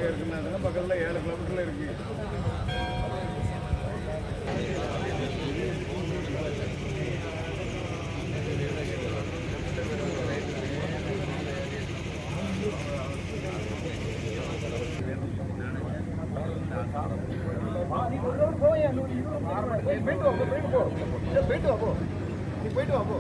எங்கே இருக்குன்னா பக்கத்தில் 7 கிலோமீட்டரில் இருக்குது. போயிட்டு வாப்போ.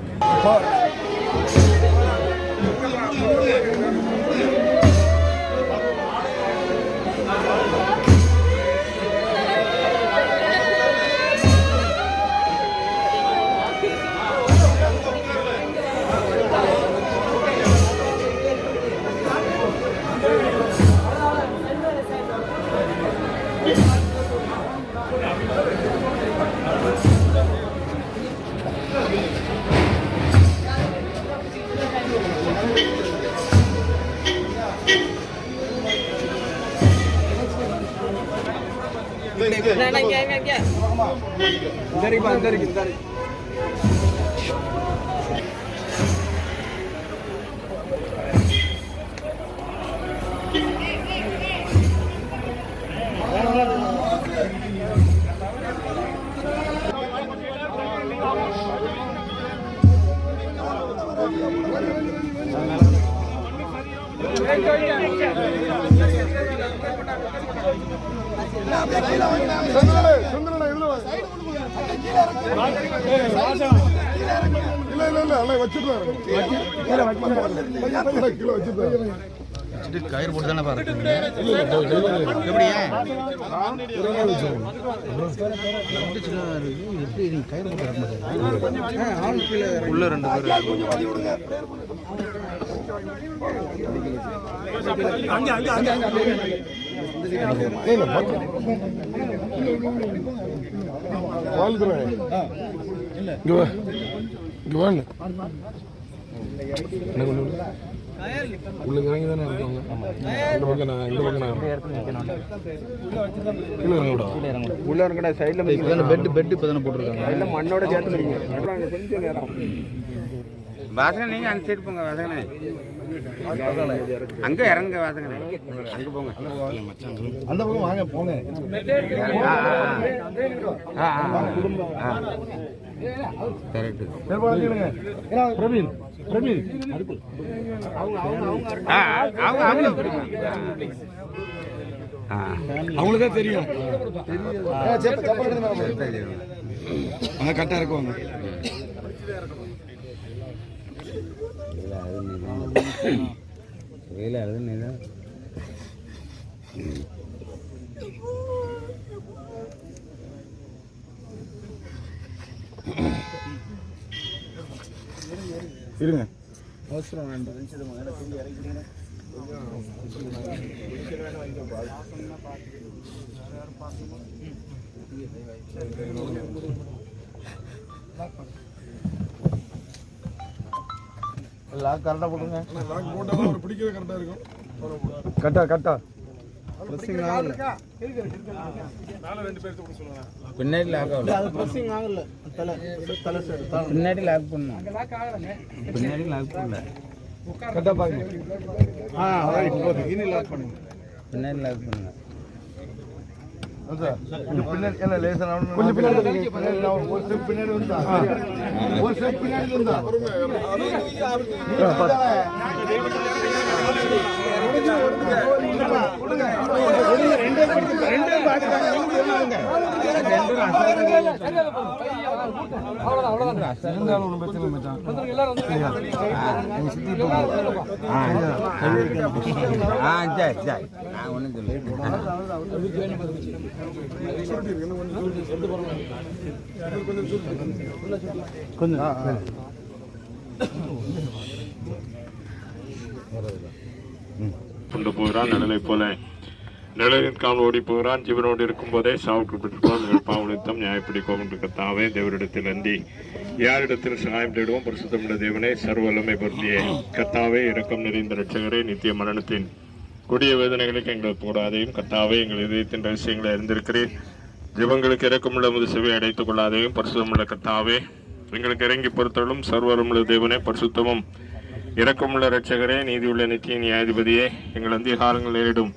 கயிறு போட்டு தானே பாருங்க. எப்படி நீங்க கயிறு போட்டு உள்ள 2 பேர் உள்ள இறங்கி தானே இருக்காங்க. இந்த பக்கம் உள்ள இறங்கடா. சைடில் பெட் இப்போ தானே போட்டுருக்காங்க. இல்லை மண்ணோட சேர்த்து கொஞ்சம் நேரம் வாசனை. நீங்கள் அந்த சைடு போங்க வாசனை. அங்கே இறங்க வாசனை. அங்கே போங்க. அந்த பக்கம் வாங்க போங்க. கரெக்டு. பிரவீன் அவங்களுக்கு தான் தெரியும். அங்கே கரெக்டாக இருக்குவாங்க. வேலை அழுதுன்னு இருங்க. அவசரம் வேண்டாம். லாக் கரெக்டாக போட்டுங்க. லாக் போட்டால் அவர் பிடிக்கிறது கரெக்டாக இருக்கும். கரெக்டாக பின்னாடி லாக் ஆகல. பின்னாடி லாக் பண்ண. பின்னாடி லாக் பண்ணல. கரெக்டாக பாருங்க. லாக் பண்ணுங்க. பின்னாடி லாக் பண்ணுங்க. பின்னாடி எல்லாம் லேசா கொஞ்சம் பின்னாடி ஒரு ஸ்டெப் பின்னாடி வந்தா ஒரு ஸ்டெப் பின்னாடி வந்தா கொண்டு போகிறான். நிழலை போல நிழலின் கால் ஓடி போகிறான். ஜீவனோடு இருக்கும் போதே சாவுக்கு பெற்றுக்கொள். பாவனித்தம் நியாயப்பிடிக்கோம் என்று கர்த்தாவே தேவரிடத்தில் நன்றி. யாரிடத்தில் சகாயம் தேடுவோம்? பரிசுத்தமுள்ள தேவனே, சர்வ வல்லமை பொருந்தியே கர்த்தாவே, இரக்கம் நிறைந்த இரட்சகரே, நித்திய மரணத்தின் கொடிய வேதனைகளுக்கு எங்களை போடாதையும் கர்த்தாவே, எங்கள் இதயத்தின் ரகசியங்களை அறிந்திருக்கிறேன். ஜீவங்களுக்கு இரக்கமுள்ள முது செவி அடைத்துக் கொள்ளாதையும் பரிசுத்தமுள்ள கர்த்தாவே, எங்களுக்கு இறங்கி பொறுத்தலும் சர்வரமுள்ள தேவனே, பரிசுத்தமும் இரக்கமுள்ள இரட்சகரே, நீதியுள்ள நித்திய நியாயாதிபதியே, எங்கள் அந்திய காலங்கள் நேரிடும்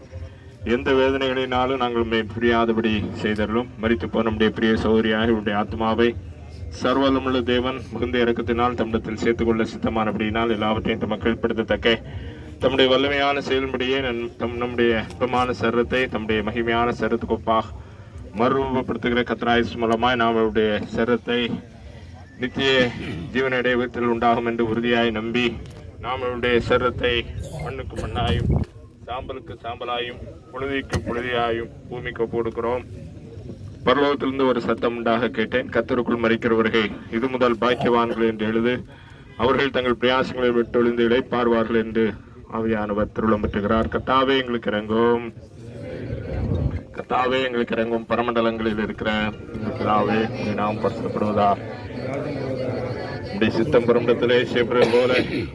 எந்த வேதனைகளினாலும் நாங்கள் புரியாதபடி செய்தரலும். மரித்து போன நம்முடைய பிரிய சௌகரியாக இவருடைய ஆத்மாவை சர்வலமுள்ள தேவன் மிகுந்த இறக்கத்தினால் தம்மிடத்தில் சேர்த்துக் கொள்ள சித்தமானபடியினால் எல்லாவற்றையும் தமக்கு கீழ்ப்படுத்தத்தக்க தம்முடைய வல்லமையான செயல்படியே நம்முடைய அற்பமான சரீரத்தை தம்முடைய மகிமையான சரீரத்துக்கு ஒப்பாக மறுரூபப்படுத்துகிற கர்த்தராகிய மூலமாய் நாம் அவருடைய சரீரத்தை நித்திய ஜீவனுடைய விதத்தில் உண்டாகும் என்று உறுதியாய் நம்பி நாம் அவருடைய சரீரத்தை மண்ணுக்கு மண்ணாயும் சாம்பலுக்கு சாம்பலாயும் புழுதிக்கு புழுதியாயும் பூமிக்கு கொடுக்கிறோம். பரலோகத்திலிருந்து ஒரு சத்தம் உண்டாக கேட்டேன், கர்த்தருக்குள் மரிக்கிறவர்கள் இது முதல் பாக்கியவான்கள் என்று எழுது, அவர்கள் தங்கள் பிரயாசங்களை விட்டொழிந்து இளைப்பார்வார்கள் என்று ஆவியானவர் திருவுளம் பெற்றுகிறார். கர்த்தாவே எங்களுக்கு இறங்கும், கர்த்தாவே எங்களுக்கு இறங்கும். பரமண்டலங்களில் இருக்கிற பிதாவே நாம் பரிசுத்தப்படுவதா, சித்தம் பரமண்டத்திலே செய்யப்படுவது போல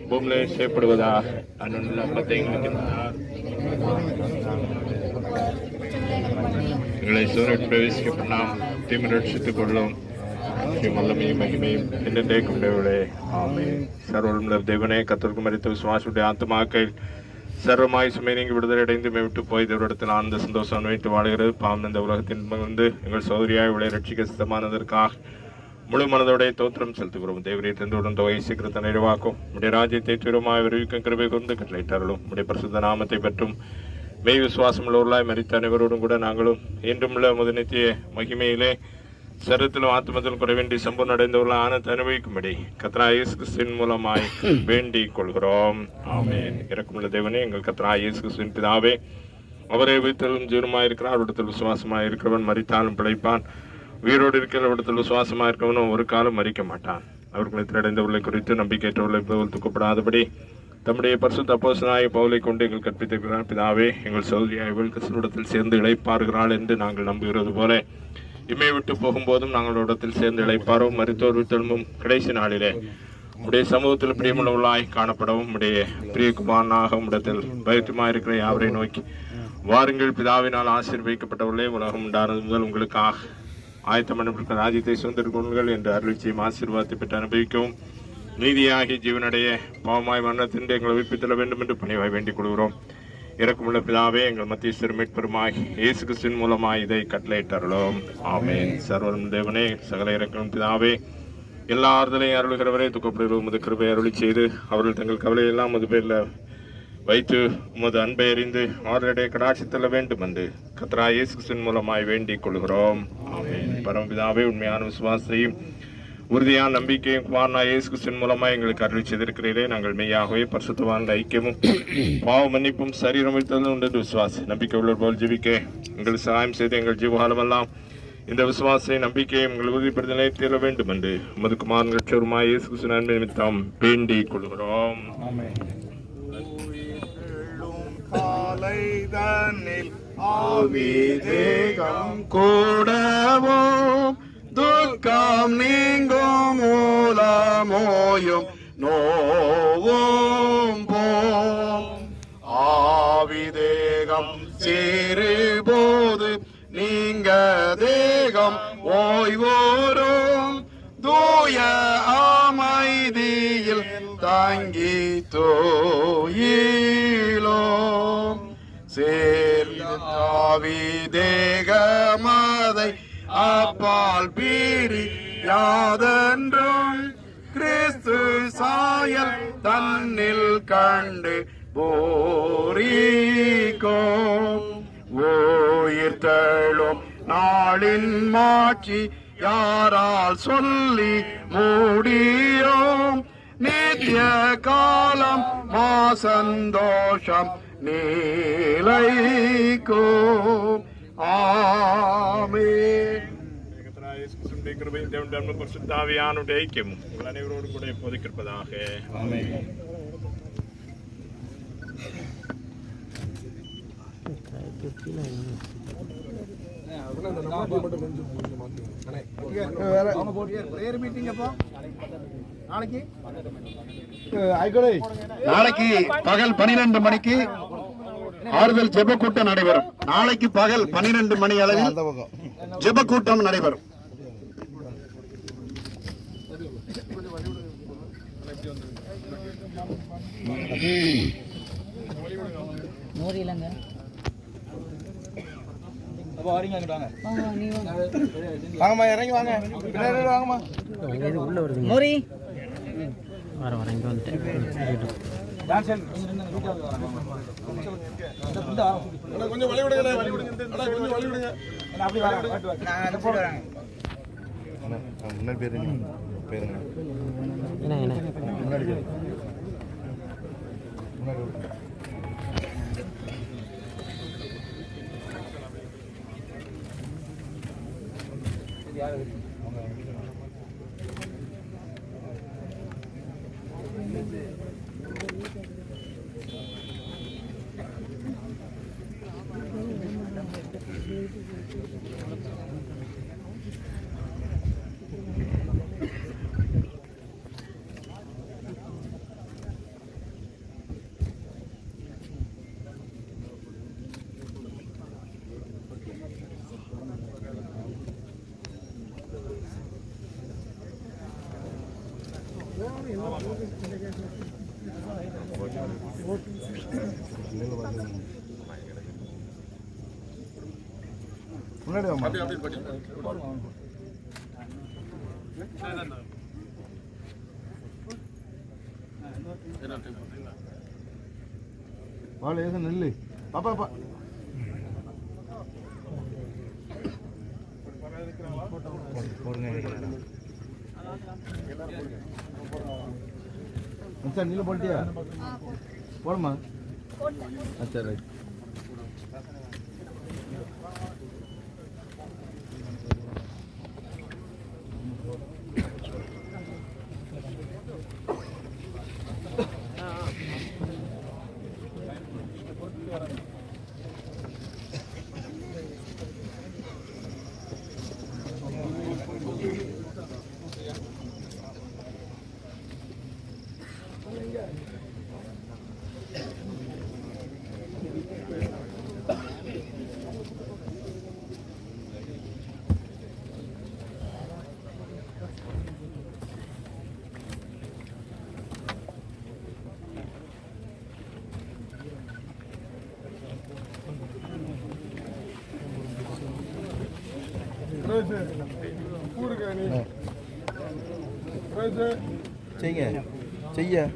பூமியிலே செய்யப்படுவதா. எங்களை சூரியன் பிரவேசிக்க நாம் தீமை ரட்சித்துக் கொள்ளும் வல்லமையும் மகிமையும் என்னைக்கும் ஆமென். சர்வ தேவனே, கர்த்தருக்கு மரித்த விசுவாசுடைய ஆத்மாக்கள் சர்வமாய் சுமை நீங்கி விடுதலை அடைந்து விட்டு போய் தேவரிடத்தில் ஆனந்த சந்தோஷம் அனுபவித்து வாழ்கிறது. பாவம் இந்த உலகத்தின் வந்து எங்கள் சௌதரியாய் விளை ரட்சிக்க சித்தமானதற்காக முழு மனதோடைய தோத்திரம் செலுத்துகிறோம். தேவரீர் தந்துடன் தொகை சீக்கிரத்தை நிறைவாக்கும். உடைய ராஜ்யத்தை தீவிரமாய் விரிவிக்கும் கிருபை கொண்டு கட்டளையிட்டார்களும் உடைய பரிசுத்த நாமத்தை பற்றும் மெய் விசுவாசம் உள்ளவர்களாய் மரித்த அனைவரோடும் கூட நாங்களும் என்றும் உள்ள முதநித்திய மகிமையிலே சரீரத்திலும் ஆத்மத்திலும் குறைவேண்டி சம்பூர்ணம் அடைந்தவர்களாக ஆனந்த அனுபவிக்கும்படி கர்த்தராகிய இயேசு கிறிஸ்துவின் மூலமாய் வேண்டிக் கொள்கிறோம். ஆமென். இரக்கமுள்ள தேவனே, எங்கள் கர்த்தராகிய இயேசு கிறிஸ்துவின் பிதாவே, அவரே வீட்டிலும் ஜீவனமாய் இருக்கிறார். அவரிடத்தில் விசுவாசமாய் இருக்கிறவன் மரித்தாலும் பிழைப்பான். உயிரோடு இருக்கிற இடத்தில் விசுவாசமாக இருக்கவனும் ஒரு காலம் மறிக்க மாட்டான். அவர்களை திரடைந்தவர்களை குறித்து நம்பிக்கையற்றவர்களை போல் துக்கப்படாதபடி தம்முடைய பரிசுத்த அப்போஸ்தலனாகிய பவுலை கொண்டு எங்கள் கற்பித்திருக்கிறார். பிதாவே, எங்கள் சகோதரியாய் கிறிஸ்துவிடத்தில் சேர்ந்து இளைப்பாறுகிறாள் என்று நாங்கள் நம்புகிறது போல இம்மை விட்டு போகும்போதும் நாங்கள் இடத்தில் சேர்ந்து இளைப்பாறவும் மரித்தோர் வித்தெழும்பும் கடைசி நாளிலே உடைய சமூகத்தில் பிரியமுள்ளவர்களாய் காணப்படவும் உடைய பிரியகுமாரனாக இடத்தில் பயத்துமாயிருக்கிற யாவரை நோக்கி வாருங்கள், பிதாவினால் ஆசீர்வதிக்கப்பட்டவர்களே, உலகம் உண்டானது முதல் உங்களுக்காக ஆயத்தம் பண்ணப்பட்ட ராஜ்யத்தை சுதந்திரக் கொள்ளுங்கள் என்று அருள்ச்சியும் ஆசீர்வாதத்தை பெற்று அனுபவிக்கவும் நீதியாகி ஜீவனடைய பாவமாய் மரணத்தின்றி எங்களை உயிர்ப்பித்தல வேண்டும் என்று பணிவாய் வேண்டிக் கொள்கிறோம். இறக்கமுள்ள பிதாவே, எங்கள் மத்திய சிறுமீட்பெருமாய் இயேசு கிறிஸ்துவின் மூலமாய் இதை கட்டளையிட்டார்களோம். ஆமென். சர்வம் தேவனே, சகல இறக்கும் பிதாவே, எல்லா ஆறுதலையும் அருள்கிறவரே, துக்கப்படுகிற உமது கிருபை அருளி செய்து அவர்கள் தங்கள் கவலையெல்லாம் அது பேரில் வைத்து உமது அன்பை அறிந்து ஆறுடைய கடாட்சித்தள்ள வேண்டும் என்று கர்த்தராகிய இயேசு கிறிஸ்துவின் மூலமாய் வேண்டிக் கொள்கிறோம். ஆமென். பரமபிதாவே, உண்மையான விசுவாசத்தையும் உறுதியான நம்பிக்கையும் குமாரனாகிய இயேசு கிறிஸ்துவின் மூலமாய் எங்களுக்கு அருளி செய்திருக்கிறீரே. நாங்கள் மெய்யாகவே பரிசுத்தவான் ஐக்கியமும் பாவ மன்னிப்பும் சரீரம் வைத்ததும் உண்டு விசுவாசி நம்பிக்கை உள்ளவர் போல் ஜீவிக்க எங்கள் சகாயம் செய்து எங்கள் ஜீவகாலமெல்லாம் இந்த விசுவாசை நம்பிக்கையை எங்கள் உறுதிப்படுத்த நிலைத்தேற வேண்டும் என்று உமது குமாரன் ரட்சகருமாய் இயேசு கிறிஸ்துவின் அன்பை நிமித்தம் வேண்டிக் கொள்கிறோம். கூடவும் துக்கம் நீங்கும் மூலமோயும் நோவும் போம் ஆவி தேகம் சேரு போது நீங்க தேகம் ஓய்வோரும் தூய அமைதியில் தங்கி தோயிலோம் சேர்ந்தாவி தேகமதை அப்பால் பீரி யாதென்றும் கிறிஸ்து சாயல் தன்னில் கண்டு போரிக்கோம் உயிர் தழும் நாளின் மாட்சி யாரால் சொல்லி மூடியோம் நித்திய காலம் மாசந்தோஷம் நீலைக்கும். ஆமென். பரிசுத்தாவியானுடைய ஐக்கியம் உங்கள் அனைவரோடு கூட இப்போதைக்கு இருப்பதாக. நாளைக்கு பகல் 12 மணிக்கு ஆறுதல் ஜெப கூட்டம் நடைபெறும். நாளைக்கு பகல் 12 மணி அளவில் ஜெப கூட்டம் நடைபெறும். வாங்கம்மா இறங்கி வாங்க வாங்கம்மா உள்ள வருது மோரி வர இங்கே வந்துட்டேன் கொஞ்சம் வழி விடுங்க கொஞ்சம் வழி விடுங்க முன்னாடி பேருங்க என்ன முன்னாடி முன்னாடி வாழ ஏதோ நெல்லு பாப்பா சார் நீல போட்டியா போடுமா சரி ரைட் செய்ய